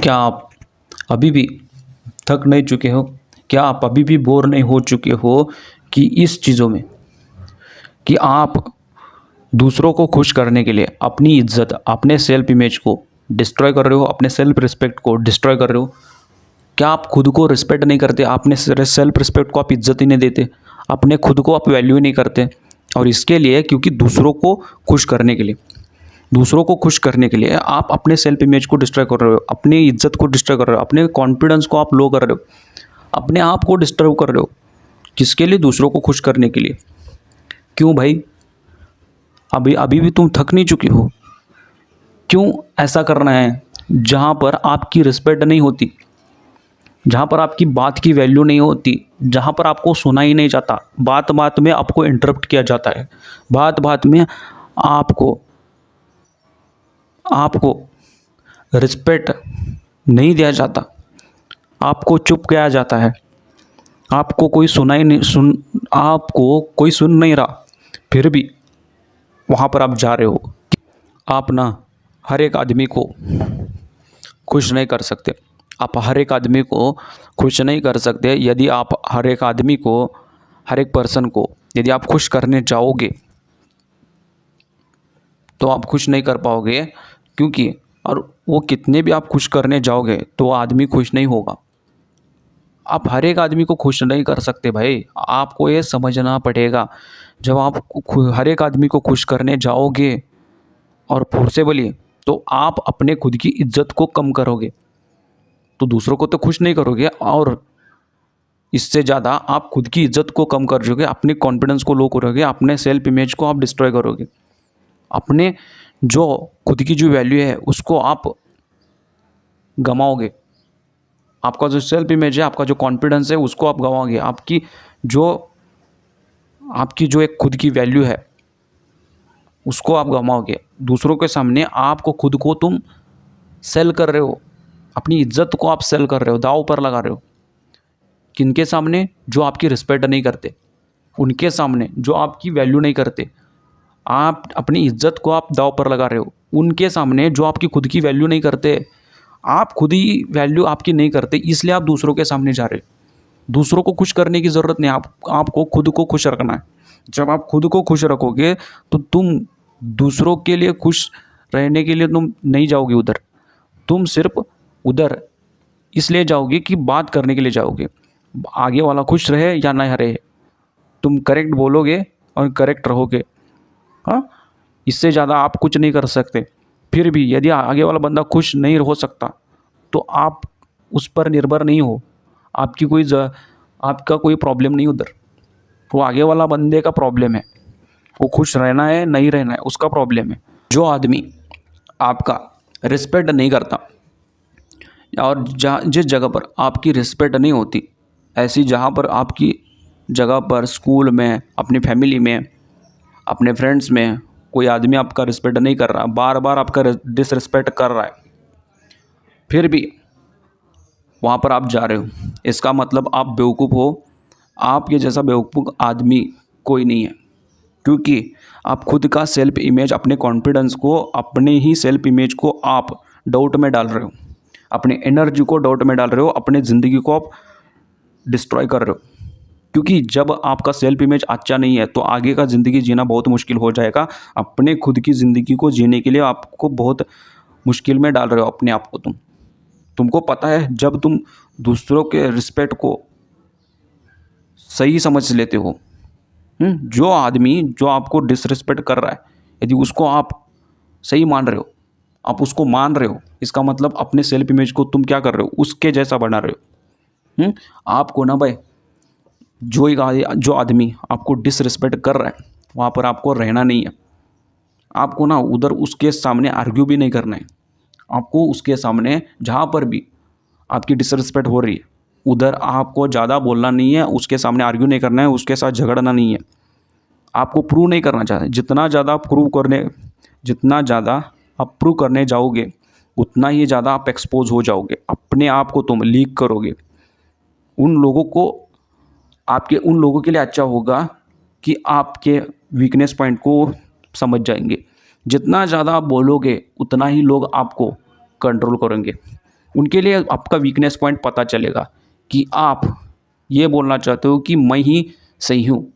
क्या आप अभी भी थक नहीं चुके हो? क्या आप अभी भी बोर नहीं हो चुके हो कि इस चीज़ों में कि आप दूसरों को खुश करने के लिए अपनी इज़्ज़त, अपने सेल्फ इमेज को डिस्ट्रॉय कर रहे हो, अपने सेल्फ रिस्पेक्ट को डिस्ट्रॉय कर रहे हो? क्या आप खुद को रिस्पेक्ट नहीं करते? अपने सेल्फ रिस्पेक्ट को आप इज़्ज़त ही नहीं देते, अपने खुद को आप वैल्यू ही नहीं करते और इसके लिए क्योंकि दूसरों को खुश करने के लिए आप अपने सेल्फ इमेज को डिस्ट्रॉय कर रहे हो, अपनी इज्जत को डिस्ट्रॉय कर रहे हो, अपने कॉन्फिडेंस को आप लो कर रहे हो, अपने आप को डिस्टर्ब कर रहे हो। किसके लिए? दूसरों को खुश करने के लिए। क्यों भाई? अभी अभी भी तुम थक नहीं चुके हो? क्यों ऐसा करना है जहाँ पर आपकी रिस्पेक्ट नहीं होती, जहाँ पर आपकी बात की वैल्यू नहीं होती, जहाँ पर आपको सुना ही नहीं जाता, बात बात में आपको इंटरप्ट किया जाता है, बात बात में आपको आपको रिस्पेक्ट नहीं दिया जाता, आपको चुप किया जाता है, आपको कोई सुन नहीं रहा, फिर भी वहाँ पर आप जा रहे हो। आप ना हर एक आदमी को खुश नहीं कर सकते। आप हर एक आदमी को खुश नहीं कर सकते। यदि आप हर एक आदमी को, हर एक पर्सन को यदि आप खुश करने जाओगे तो आप खुश नहीं कर पाओगे, क्योंकि और वो कितने भी आप खुश करने जाओगे तो वो आदमी खुश नहीं होगा। आप हर एक आदमी को खुश नहीं कर सकते भाई, आपको ये समझना पड़ेगा। जब आप हर एक आदमी को खुश करने जाओगे और फोर्सेबली, तो आप अपने खुद की इज्जत को कम करोगे, तो दूसरों को तो खुश नहीं करोगे और इससे ज़्यादा आप खुद की इज्जत को कम कर दोगे, अपने कॉन्फिडेंस को लो करोगे, अपने सेल्फ इमेज को आप डिस्ट्रॉय करोगे, अपने जो खुद की जो वैल्यू है उसको आप गंवाओगे। आपका जो सेल्फ इमेज है, आपका जो कॉन्फिडेंस है उसको आप गंवाओगे। आपकी जो एक खुद की वैल्यू है उसको आप गंवाओगे। दूसरों के सामने आपको खुद को तुम सेल कर रहे हो, अपनी इज्जत को आप सेल कर रहे हो, दांव पर लगा रहे हो। किनके सामने? जो आपकी रिस्पेक्ट नहीं करते, उनके सामने जो आपकी वैल्यू नहीं करते, आप अपनी इज्जत को आप दांव पर लगा रहे हो। उनके सामने जो आपकी खुद की वैल्यू नहीं करते, आप खुद ही वैल्यू आपकी नहीं करते, इसलिए आप दूसरों के सामने जा रहे हो। दूसरों को खुश करने की ज़रूरत नहीं, आपको खुद को खुश रखना है। जब आप खुद को खुश रखोगे तो तुम दूसरों के लिए खुश रहने के लिए तुम नहीं जाओगे उधर, तुम सिर्फ उधर इसलिए जाओगे कि बात करने के लिए जाओगे। आगे वाला खुश रहे या ना रहे, तुम करेक्ट बोलोगे और करेक्ट रहोगे। हाँ, इससे ज़्यादा आप कुछ नहीं कर सकते। फिर भी यदि आगे वाला बंदा खुश नहीं हो सकता तो आप उस पर निर्भर नहीं हो, आपका कोई प्रॉब्लम नहीं उधर, वो आगे वाला बंदे का प्रॉब्लम है। वो खुश रहना है नहीं रहना है उसका प्रॉब्लम है। जो आदमी आपका रिस्पेक्ट नहीं करता और जिस जगह पर आपकी रिस्पेक्ट नहीं होती, ऐसी जगह पर आपकी जगह पर, स्कूल में, अपनी फैमिली में, अपने फ्रेंड्स में कोई आदमी आपका रिस्पेक्ट नहीं कर रहा, बार बार आपका डिसरिस्पेक्ट कर रहा है, फिर भी वहाँ पर आप जा रहे हो, इसका मतलब आप बेवकूफ़ हो। आपके जैसा बेवकूफ़ आदमी कोई नहीं है, क्योंकि आप खुद का सेल्फ इमेज, अपने कॉन्फिडेंस को, अपने ही सेल्फ इमेज को आप डाउट में डाल रहे हो, अपने एनर्जी को डाउट में डाल रहे हो, अपने ज़िंदगी को आप डिस्ट्रॉय कर रहे हो। क्योंकि जब आपका सेल्फ इमेज अच्छा नहीं है तो आगे का ज़िंदगी जीना बहुत मुश्किल हो जाएगा। अपने खुद की ज़िंदगी को जीने के लिए आपको बहुत मुश्किल में डाल रहे हो अपने आप को। तुमको पता है, जब तुम दूसरों के रिस्पेक्ट को सही समझ लेते हो, जो आदमी जो आपको डिसरिस्पेक्ट कर रहा है, यदि उसको आप सही मान रहे हो, आप उसको मान रहे हो, इसका मतलब अपने सेल्फ इमेज को तुम क्या कर रहे हो? उसके जैसा बना रहे हो। आपको ना भाई, जो आदमी आपको डिसरिस्पेक्ट कर रहा है वहाँ पर आपको रहना नहीं है। आपको ना उधर उसके सामने आर्ग्यू भी नहीं करना है। आपको उसके सामने जहाँ पर भी आपकी डिसरिस्पेक्ट हो रही है उधर आपको ज़्यादा बोलना नहीं है, उसके सामने आर्ग्यू नहीं करना है, उसके साथ झगड़ना नहीं है। आपको प्रूव नहीं करना चाहते। जितना ज़्यादा आप प्रूव करने जाओगे उतना ही ज़्यादा आप एक्सपोज हो जाओगे, अपने आप को तुम लीक करोगे। उन लोगों के लिए अच्छा होगा कि आपके वीकनेस पॉइंट को समझ जाएंगे। जितना ज़्यादा आप बोलोगे उतना ही लोग आपको कंट्रोल करेंगे, उनके लिए आपका वीकनेस पॉइंट पता चलेगा कि आप ये बोलना चाहते हो कि मैं ही सही हूँ,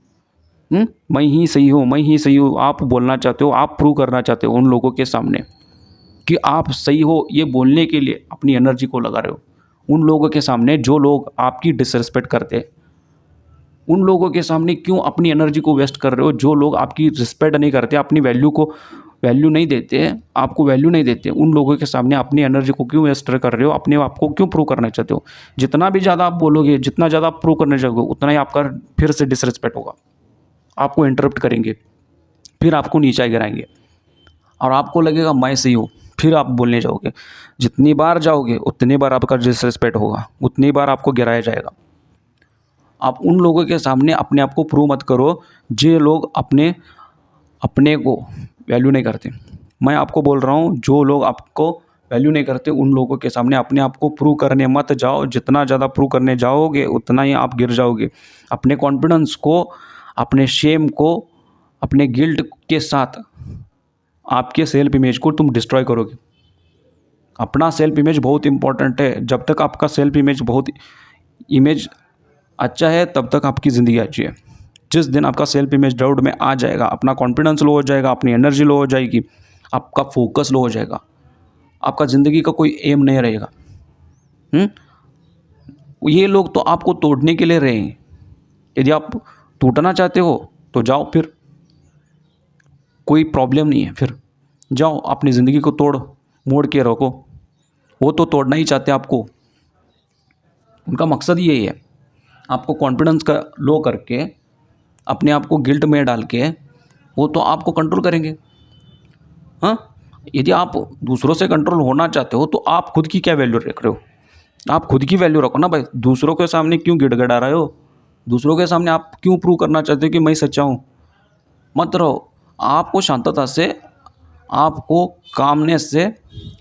मैं ही सही हूँ, मैं ही सही हूँ, आप बोलना चाहते हो, आप प्रूव करना चाहते हो उन लोगों के सामने कि आप सही हो। ये बोलने के लिए अपनी एनर्जी को लगा रहे हो उन लोगों के सामने जो लोग आपकी डिसरिस्पेक्ट करते हैं। उन लोगों के सामने क्यों अपनी एनर्जी को वेस्ट कर रहे हो जो लोग आपकी रिस्पेक्ट नहीं करते, अपनी वैल्यू नहीं देते, आपको वैल्यू नहीं देते। उन लोगों के सामने अपनी एनर्जी को क्यों वेस्ट कर रहे हो, अपने आप को क्यों प्रूव करना चाहते हो। जितना भी ज़्यादा आप बोलोगे, जितना ज़्यादा आप प्रूव करने जाओगे, उतना ही आपका फिर से डिसरिस्पेक्ट होगा, आपको इंटरप्ट करेंगे, फिर आपको नीचा गिराएंगे और आपको लगेगा मैं सही हूँ। फिर आप बोलने जाओगे, जितनी बार जाओगे उतनी बार आपका डिसरिस्पेक्ट होगा, उतनी बार आपको गिराया जाएगा। आप उन लोगों के सामने अपने आप को प्रूव मत करो जो लोग अपने को वैल्यू नहीं करते। मैं आपको बोल रहा हूँ, जो लोग आपको वैल्यू नहीं करते उन लोगों के सामने अपने आप को प्रूव करने मत जाओ। जितना ज़्यादा प्रूव करने जाओगे उतना ही आप गिर जाओगे। अपने कॉन्फिडेंस को, अपने शेम को, अपने गिल्ट के साथ आपके सेल्फ इमेज को तुम डिस्ट्रॉय करोगे। अपना सेल्फ इमेज बहुत इंपॉर्टेंट है। जब तक आपका सेल्फ इमेज अच्छा है तब तक आपकी ज़िंदगी अच्छी है। जिस दिन आपका सेल्फ इमेज डाउट में आ जाएगा, अपना कॉन्फिडेंस लो हो जाएगा, अपनी एनर्जी लो हो जाएगी, आपका फोकस लो हो जाएगा, आपका ज़िंदगी का कोई एम नहीं रहेगा। ये लोग तो आपको तोड़ने के लिए रहे हैं। यदि आप टूटना चाहते हो तो जाओ, फिर कोई प्रॉब्लम नहीं है। फिर जाओ अपनी ज़िंदगी को मोड़ के रखो। वो तो तोड़ना ही चाहते आपको, उनका मकसद यही है, आपको कॉन्फिडेंस का लो करके, अपने आप को गिल्ट में डाल के वो तो आपको कंट्रोल करेंगे। हाँ, यदि आप दूसरों से कंट्रोल होना चाहते हो तो आप खुद की क्या वैल्यू रख रहे हो। आप खुद की वैल्यू रखो ना भाई। दूसरों के सामने क्यों गिड़गिड़ा रहे हो, दूसरों के सामने आप क्यों प्रूव करना चाहते हो कि मैं सच्चा हूँ। मत रहो। आपको शांतता से, आपको कामनेस से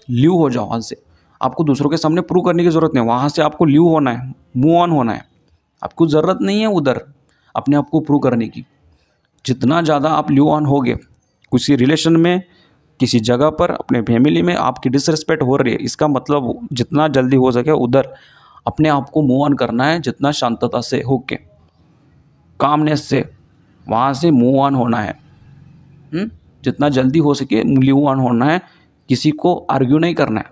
लीव हो जाओ वहाँ से। आपको दूसरों के सामने प्रूव करने की ज़रूरत नहीं है, वहाँ से आपको लीव होना है, मूव ऑन होना है। आपको ज़रूरत नहीं है उधर अपने आप को प्रूव करने की। जितना ज़्यादा आप लीव ऑन होगे किसी रिलेशन में, किसी जगह पर, अपने फैमिली में आपकी डिसरिस्पेक्ट हो रही है, इसका मतलब जितना जल्दी हो सके उधर अपने आप को मूव ऑन करना है। जितना शांतता से होके, कामनेस से वहाँ से मूव ऑन होना है। जितना जल्दी हो सके मूव ऑन होना है। किसी को आर्ग्यू नहीं करना है,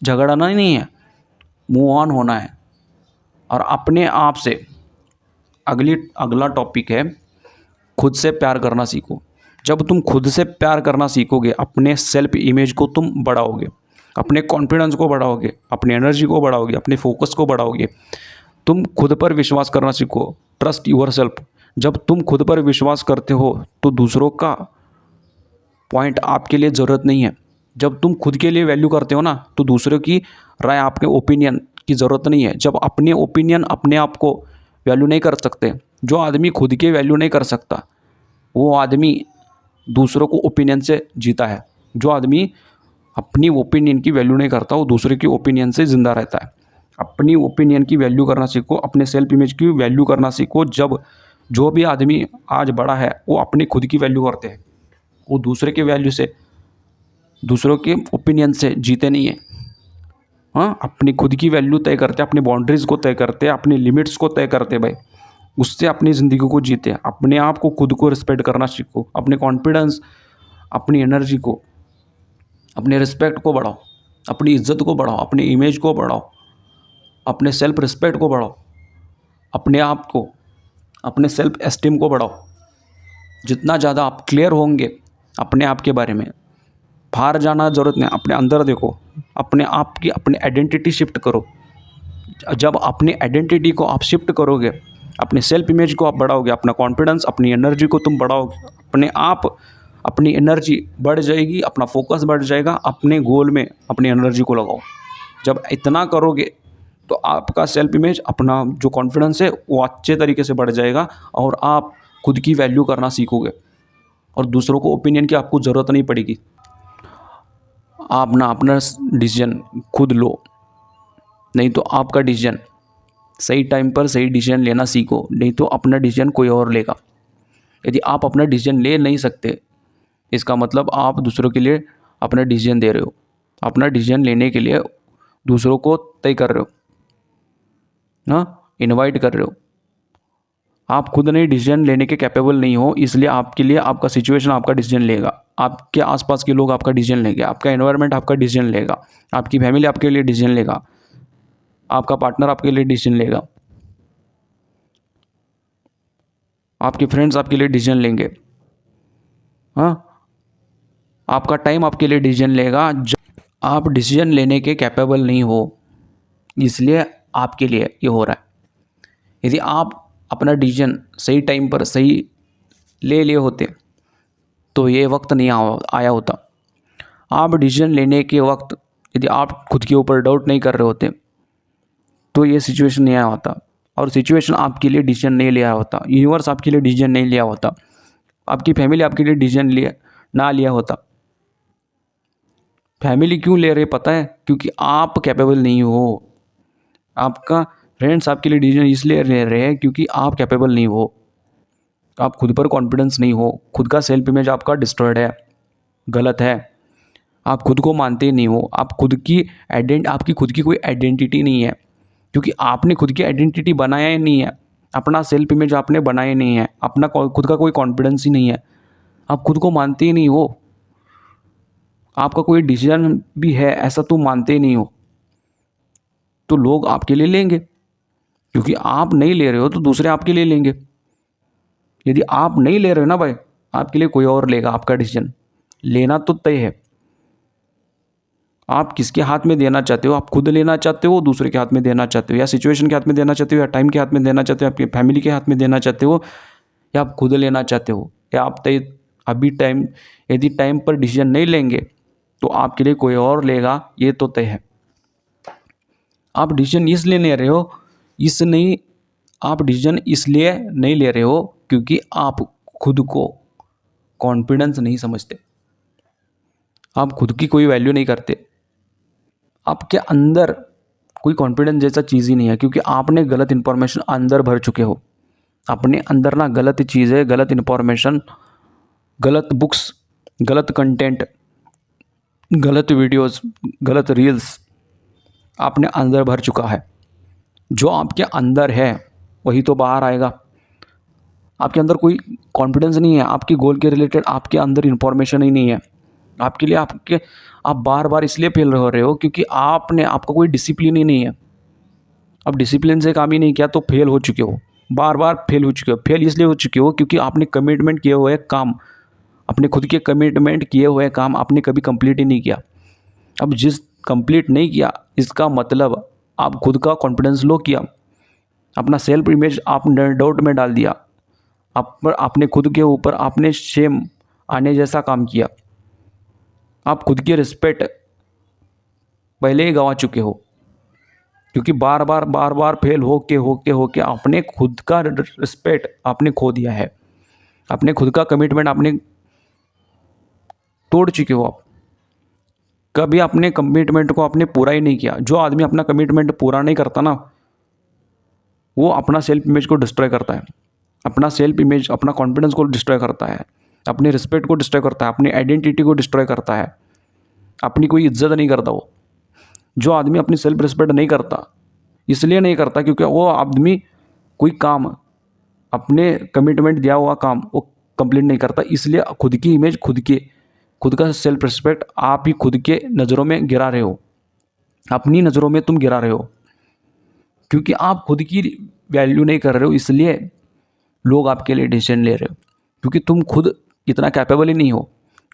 झगड़ना नहीं है, मूव ऑन होना है। और अपने आप से अगला टॉपिक है, खुद से प्यार करना सीखो। जब तुम खुद से प्यार करना सीखोगे, अपने सेल्फ इमेज को तुम बढ़ाओगे, अपने कॉन्फिडेंस को बढ़ाओगे, अपनी एनर्जी को बढ़ाओगे, अपने फोकस को बढ़ाओगे। तुम खुद पर विश्वास करना सीखो। Trust yourself. जब तुम खुद पर विश्वास करते हो तो दूसरों का पॉइंट आपके लिए ज़रूरत नहीं है। जब तुम खुद के लिए वैल्यू करते हो ना, तो दूसरों की राय, आपके ओपिनियन की ज़रूरत नहीं है। जब अपने ओपिनियन अपने आप को वैल्यू नहीं कर सकते, जो आदमी खुद के वैल्यू नहीं कर सकता वो आदमी दूसरों को ओपिनियन से जीता है। जो आदमी अपनी ओपिनियन की वैल्यू नहीं करता वो दूसरे की ओपिनियन से ज़िंदा रहता है। अपनी ओपिनियन की वैल्यू करना सीखो, अपने सेल्फ इमेज की वैल्यू करना सीखो। जब जो भी आदमी आज बड़ा है वो अपनी खुद की वैल्यू करते हैं, वो दूसरे के वैल्यू से, दूसरों के ओपिनियन से जीते नहीं है। हाँ, अपनी खुद की वैल्यू तय करते, अपनी बाउंड्रीज़ को तय करते, अपनी लिमिट्स को तय करते भाई, उससे अपनी ज़िंदगी को जीते। अपने आप को, खुद को रिस्पेक्ट करना सीखो। अपने कॉन्फिडेंस, अपनी एनर्जी को, अपने रिस्पेक्ट को बढ़ाओ, अपनी इज्जत को बढ़ाओ, अपनी इमेज को बढ़ाओ, अपने सेल्फ रिस्पेक्ट को बढ़ाओ, अपने आप को, अपने सेल्फ एस्टीम को बढ़ाओ। जितना ज़्यादा आप क्लियर होंगे अपने आप के बारे में, बाहर जाना ज़रूरत नहीं, अपने अंदर देखो, अपने आप की अपनी आइडेंटिटी शिफ्ट करो। जब अपनी आइडेंटिटी को आप शिफ्ट करोगे, अपने सेल्फ इमेज को आप बढ़ाओगे, अपना कॉन्फिडेंस, अपनी एनर्जी को तुम बढ़ाओगे, अपने आप, अपनी एनर्जी बढ़ जाएगी, अपना फोकस बढ़ जाएगा। अपने गोल में अपनी एनर्जी को लगाओ। जब इतना करोगे तो आपका सेल्फ इमेज, अपना जो कॉन्फिडेंस है वो अच्छे तरीके से बढ़ जाएगा और आप खुद की वैल्यू करना सीखोगे और दूसरों को ओपिनियन की आपको ज़रूरत नहीं पड़ेगी। आप ना अपना डिसीजन खुद लो, नहीं तो आपका डिसीजन सही टाइम पर सही डिसीजन लेना सीखो, नहीं तो अपना डिसीजन कोई और लेगा। यदि आप अपना डिसीजन ले नहीं सकते, इसका मतलब आप दूसरों के लिए अपना डिसीजन दे रहे हो। अपना डिसीजन लेने के लिए दूसरों को तय कर रहे हो ना, इनवाइट कर रहे हो। आप खुद नहीं डिसीजन लेने के कैपेबल नहीं हो, इसलिए आपके लिए आपका सिचुएशन आपका डिसीजन लेगा, आपके आसपास के लोग आपका डिसीजन लेंगे, आपका एनवायरनमेंट आपका डिसीजन लेगा, आपकी फैमिली आपके लिए डिसीजन लेगा, आपका पार्टनर आपके लिए डिसीजन लेगा, आपके फ्रेंड्स आपके लिए डिसीजन लेंगे। हाँ, आपका टाइम आपके लिए डिसीजन लेगा। आप डिसीजन लेने के कैपेबल नहीं हो, इसलिए आपके लिए ये हो रहा है। यदि आप अपना डिसीजन सही टाइम पर सही ले लिए होते तो ये वक्त नहीं आया होता। आप डिसीजन लेने के वक्त यदि आप खुद के ऊपर डाउट नहीं कर रहे होते तो ये सिचुएशन नहीं आया होता, और सिचुएशन आपके लिए डिसीजन नहीं लिया होता, यूनिवर्स आपके लिए डिसीजन नहीं लिया होता, आपकी फैमिली आपके लिए डिसीजन ना लिया होता। फैमिली क्यों ले रहे पता है? क्योंकि आप कैपेबल नहीं हो। आपका फ्रेंड्स आपके लिए डिसीजन इसलिए ले रहे हैं क्योंकि आप कैपेबल नहीं हो, आप खुद पर कॉन्फिडेंस नहीं हो, खुद का सेल्फ इमेज आपका डिस्ट्रॉयड है, गलत है, आप खुद को मानते नहीं हो, आपकी खुद की कोई आइडेंटिटी नहीं है, क्योंकि आपने खुद की आइडेंटिटी बनाया ही नहीं है, अपना सेल्फ इमेज आपने बनाया नहीं है, अपना खुद का कोई कॉन्फिडेंस ही नहीं है, आप खुद को मानते ही नहीं हो, आपका कोई डिसीजन भी है ऐसा तो मानते ही नहीं हो, तो लोग आपके लिए लेंगे, क्योंकि आप नहीं ले रहे हो तो दूसरे आपके लिए लेंगे। यदि आप नहीं ले रहे हो ना भाई, आपके लिए कोई और लेगा आपका डिसीजन, लेना तो तय है। आप किसके हाथ में देना चाहते हो? आप खुद लेना चाहते हो, दूसरे के हाथ में देना चाहते हो, या सिचुएशन के हाथ में देना चाहते हो, या टाइम के हाथ में देना चाहते हो, आपकी फैमिली के हाथ में देना चाहते हो, या आप खुद लेना चाहते हो, या आप यदि टाइम पर डिसीजन नहीं लेंगे तो आपके लिए कोई और लेगा, ये तो तय है। आप डिसीजन इसलिए नहीं ले रहे हो, आप डिसीजन इसलिए नहीं ले रहे हो क्योंकि आप खुद को कॉन्फिडेंस नहीं समझते, आप खुद की कोई वैल्यू नहीं करते, आपके अंदर कोई कॉन्फिडेंस जैसा चीज़ ही नहीं है, क्योंकि आपने गलत इन्फॉर्मेशन अंदर भर चुके हो। अपने अंदर ना गलत चीज़ें, गलत इन्फॉर्मेशन, गलत बुक्स, गलत कंटेंट, गलत वीडियोस, गलत रील्स आपने अंदर भर चुका है। जो आपके अंदर है वही तो बाहर आएगा। आपके अंदर कोई कॉन्फिडेंस नहीं है, आपके गोल के रिलेटेड आपके अंदर इन्फॉर्मेशन ही नहीं है, आप बार बार इसलिए फेल हो रहे हो क्योंकि आपका कोई डिसिप्लिन ही नहीं है। अब डिसिप्लिन से काम ही नहीं किया तो फेल हो चुके हो, बार बार फेल हो चुके हो। फेल इसलिए हो चुके हो क्योंकि आपने कमिटमेंट किए हुए काम, अपने खुद के कमिटमेंट किए हुए काम आपने कभी कंप्लीट ही नहीं किया। अब जिस कंप्लीट नहीं किया इसका मतलब आप खुद का कॉन्फिडेंस लो किया, अपना सेल्फ इमेज आपने डाउट में डाल दिया, आपने खुद के ऊपर आपने शेम आने जैसा काम किया, आप खुद की रिस्पेक्ट पहले ही गंवा चुके हो, क्योंकि बार बार फेल होके आपने खुद का रिस्पेक्ट आपने खो दिया है, अपने खुद का कमिटमेंट आपने तोड़ चुके हो। आप कभी अपने कमिटमेंट को आपने पूरा ही नहीं किया। जो आदमी अपना कमिटमेंट पूरा नहीं करता ना, वो अपना सेल्फ इमेज को डिस्ट्रॉय करता है, अपना सेल्फ इमेज, अपना कॉन्फिडेंस को डिस्ट्रॉय करता है, अपनी रिस्पेक्ट को डिस्ट्रॉय करता है, अपनी आइडेंटिटी को डिस्ट्रॉय करता है, अपनी कोई इज्जत नहीं करता वो। जो आदमी अपनी सेल्फ रिस्पेक्ट नहीं करता, इसलिए नहीं करता क्योंकि वो आदमी कोई काम, अपने कमिटमेंट दिया हुआ काम वो कंप्लीट नहीं करता, इसलिए खुद की इमेज, खुद का सेल्फ रिस्पेक्ट आप ही खुद के नज़रों में गिरा रहे हो, अपनी नज़रों में तुम गिरा रहे हो, क्योंकि आप खुद की वैल्यू नहीं कर रहे हो, इसलिए लोग आपके लिए डिसीजन ले रहे हो, क्योंकि तुम खुद इतना कैपेबल ही नहीं हो,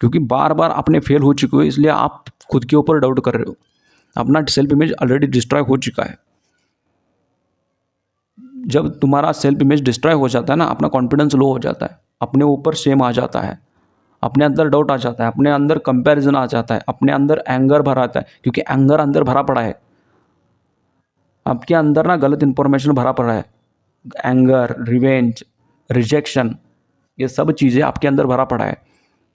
क्योंकि बार बार आपने फेल हो चुके हो, इसलिए आप खुद के ऊपर डाउट कर रहे हो, अपना सेल्फ इमेज ऑलरेडी डिस्ट्रॉय हो चुका है। जब तुम्हारा सेल्फ इमेज डिस्ट्रॉय हो जाता है ना, अपना कॉन्फिडेंस लो हो जाता है, अपने ऊपर शेम आ जाता है, अपने अंदर डाउट आ जाता है, अपने अंदर कंपैरिजन आ जाता है, अपने अंदर एंगर भरा आता है, क्योंकि एंगर अंदर भरा पड़ा है, आपके अंदर ना गलत इन्फॉर्मेशन भरा पड़ा है, एंगर, रिवेंज, रिजेक्शन, ये सब चीज़ें आपके अंदर भरा पड़ा है।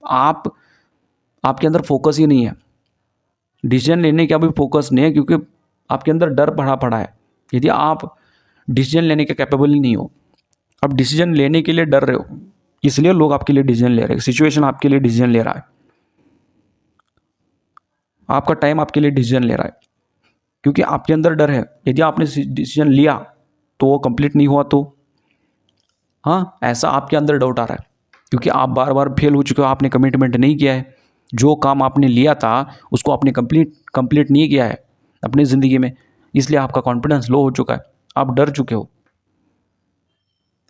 आपके अंदर फोकस ही नहीं है, डिसीजन लेने का भी फोकस नहीं है, क्योंकि आपके अंदर डर भरा पड़ा है। यदि आप डिसीजन लेने के कैपेबल ही नहीं हो, अब डिसीजन लेने के लिए डर रहे हो, इसलिए लोग आपके लिए डिसीजन ले रहे हैं, सिचुएशन आपके लिए डिसीजन ले रहा है, आपका टाइम आपके लिए डिसीजन ले रहा है, क्योंकि आपके अंदर डर है। यदि आपने डिसीजन लिया तो वो कंप्लीट नहीं हुआ तो, हाँ, ऐसा आपके अंदर डाउट आ रहा है क्योंकि आप बार बार फेल हो चुके हो, आपने कमिटमेंट नहीं किया है। जो काम आपने लिया था उसको आपने कंप्लीट नहीं किया है अपनी ज़िंदगी में, इसलिए आपका कॉन्फिडेंस लो हो चुका है, आप डर चुके हो।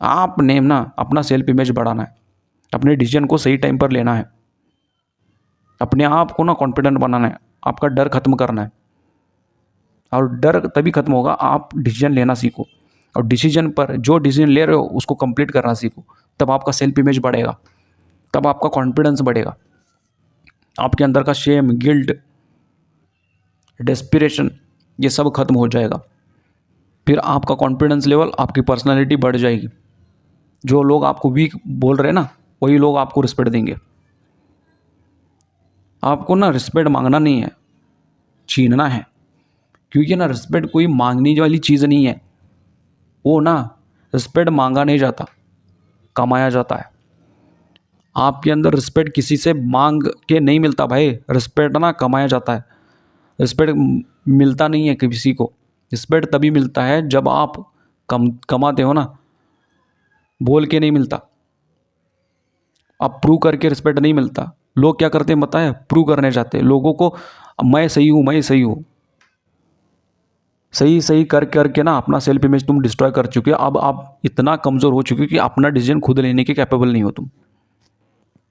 आपने ना अपना सेल्फ इमेज बढ़ाना है, अपने डिसीजन को सही टाइम पर लेना है, अपने आप को ना कॉन्फिडेंट बनाना है, आपका डर खत्म करना है। और डर तभी खत्म होगा आप डिसीजन लेना सीखो, और डिसीजन पर जो डिसीजन ले रहे हो उसको कंप्लीट करना सीखो। तब आपका सेल्फ इमेज बढ़ेगा, तब आपका कॉन्फिडेंस बढ़ेगा, आपके अंदर का शेम, गिल्ट, डेस्पिरेशन ये सब खत्म हो जाएगा। फिर आपका कॉन्फिडेंस लेवल, आपकी पर्सनालिटी बढ़ जाएगी। जो लोग आपको वीक बोल रहे हैं ना, वही लोग आपको रिस्पेक्ट देंगे। आपको ना रिस्पेक्ट मांगना नहीं है, छीनना है। क्योंकि ना रिस्पेक्ट कोई मांगने वाली चीज़ नहीं है, वो ना रिस्पेक्ट मांगा नहीं जाता, कमाया जाता है। आपके अंदर रिस्पेक्ट किसी से मांग के नहीं मिलता भाई, रिस्पेक्ट ना कमाया जाता है। रिस्पेक्ट मिलता नहीं है किसी को, रिस्पेक्ट तभी मिलता है जब आप कमाते हो ना, बोल के नहीं मिलता। आप प्रूव करके रिस्पेक्ट नहीं मिलता। लोग क्या करते हैं पता है, प्रूव करने जाते हैं लोगों को, मैं सही हूँ, मैं सही हूँ। सही सही कर करके ना अपना सेल्फ इमेज तुम डिस्ट्रॉय कर चुके हो। अब आप इतना कमज़ोर हो चुके हो कि अपना डिसीजन खुद लेने के कैपेबल नहीं हो तुम।